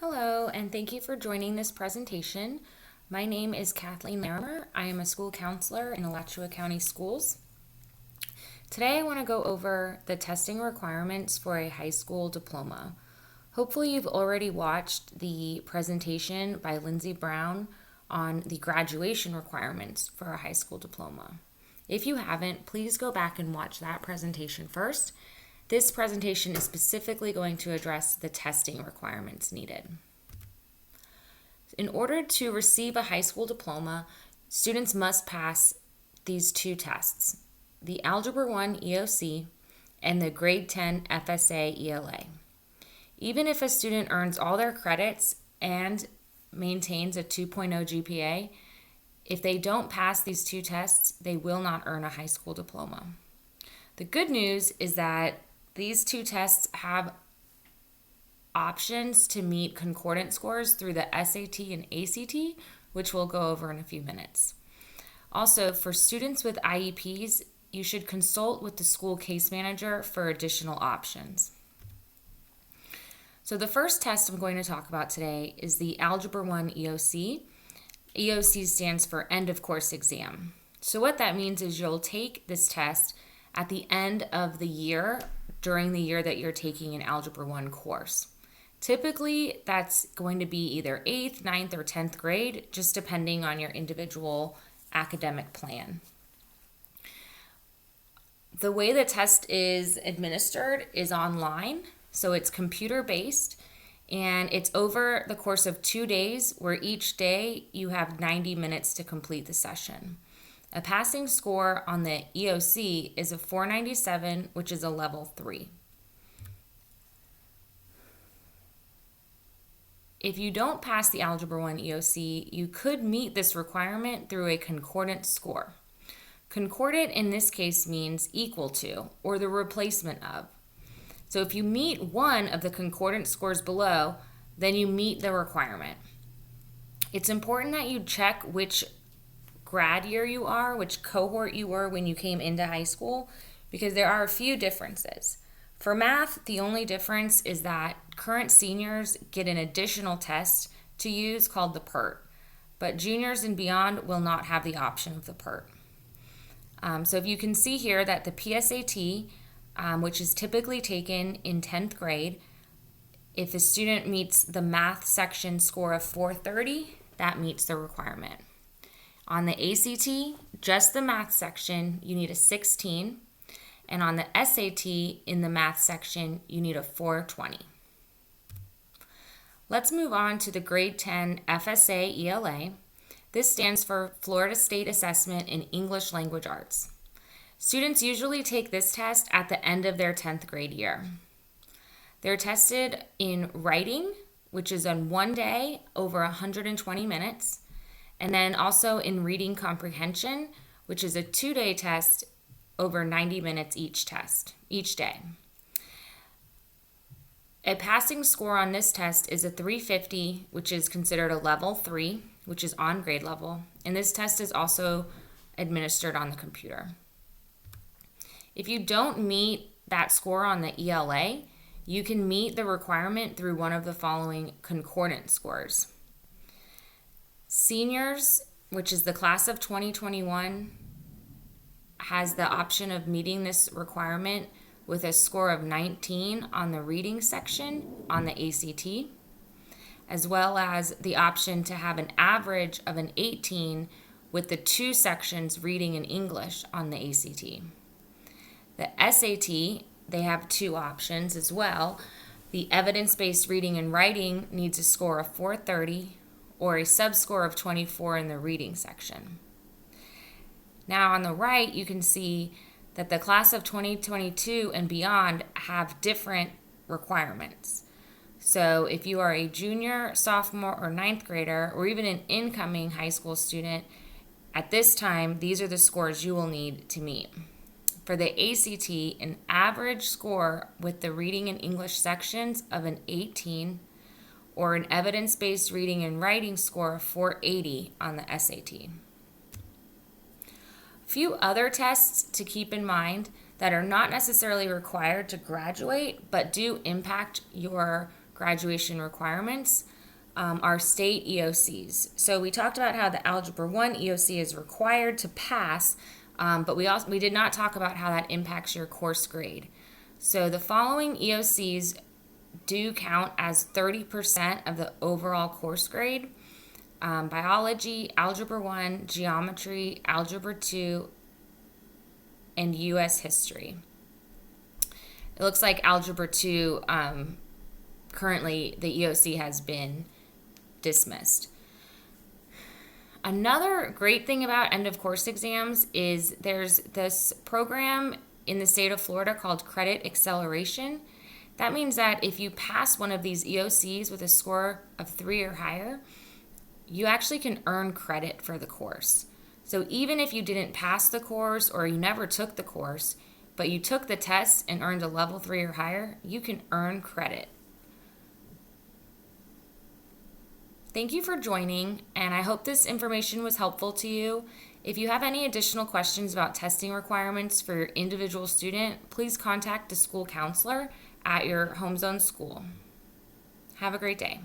Hello, and thank you for joining this presentation. My name is Kathleen Larimer. I am a school counselor in Alachua County Schools. Today I want to go over the testing requirements for a high school diploma. Hopefully you've already watched the presentation by Lindsay Brown on the graduation requirements for a high school diploma. If you haven't, please go back and watch that presentation first. This presentation is specifically going to address the testing requirements needed. In order to receive a high school diploma, students must pass these two tests, the Algebra 1 EOC and the Grade 10 FSA ELA. Even if a student earns all their credits and maintains a 2.0 GPA, if they don't pass these two tests, they will not earn a high school diploma. The good news is that these two tests have options to meet concordant scores through the SAT and ACT, which we'll go over in a few minutes. Also, for students with IEPs, you should consult with the school case manager for additional options. So the first test I'm going to talk about today is the Algebra 1 EOC. EOC stands for End of Course Exam. So what that means is you'll take this test at the end of the year during the year that you're taking an Algebra 1 course. Typically, that's going to be either 8th, 9th, or 10th grade, just depending on your individual academic plan. The way the test is administered is online, so it's computer-based, and it's over the course of 2 days, where each day you have 90 minutes to complete the session. A passing score on the EOC is a 497, which is a level 3. If you don't pass the Algebra 1 EOC, you could meet this requirement through a concordant score. Concordant in this case means equal to, or the replacement of. So if you meet one of the concordant scores below, then you meet the requirement. It's important that you check which grad year you are, which cohort you were when you came into high school, because there are a few differences. For math, the only difference is that current seniors get an additional test to use called the PERT, but juniors and beyond will not have the option of the PERT. So if you can see here that the PSAT, which is typically taken in 10th grade, if the student meets the math section score of 430, that meets the requirement. On the ACT, just the math section, you need a 16. And on the SAT, in the math section, you need a 420. Let's move on to the Grade 10 FSA ELA. This stands for Florida State Assessment in English Language Arts. Students usually take this test at the end of their 10th grade year. They're tested in writing, which is on 1 day over 120 minutes. And then also in reading comprehension, which is a 2-day test over 90 minutes each day. A passing score on this test is a 350, which is considered a level 3, which is on grade level. And this test is also administered on the computer. If you don't meet that score on the ELA, you can meet the requirement through one of the following concordant scores. Seniors, which is the class of 2021, has the option of meeting this requirement with a score of 19 on the reading section on the ACT, as well as the option to have an average of an 18 with the 2 sections reading and English on the ACT. The SAT, they have 2 options as well. The evidence-based reading and writing needs a score of 430 or a sub-score of 24 in the reading section. Now on the right, you can see that the class of 2022 and beyond have different requirements. So if you are a junior, sophomore, or 9th grader, or even an incoming high school student, at this time, these are the scores you will need to meet. For the ACT, an average score with the reading and English sections of an 18, or an evidence-based reading and writing score of 480 on the SAT. A few other tests to keep in mind that are not necessarily required to graduate, but do impact your graduation requirements are state EOCs. So we talked about how the Algebra 1 EOC is required to pass, but we did not talk about how that impacts your course grade. So the following EOCs do count as 30% of the overall course grade: biology, Algebra 1, geometry, Algebra 2, and U.S. history. It looks like Algebra 2, currently the EOC has been dismissed. Another great thing about end of course exams is there's this program in the state of Florida called Credit Acceleration. That means that if you pass one of these EOCs with a score of 3 or higher, you actually can earn credit for the course. So even if you didn't pass the course or you never took the course, but you took the test and earned a level 3 or higher, you can earn credit. Thank you for joining, and I hope this information was helpful to you. If you have any additional questions about testing requirements for your individual student, please contact the school counselor at your home zone school. Have a great day.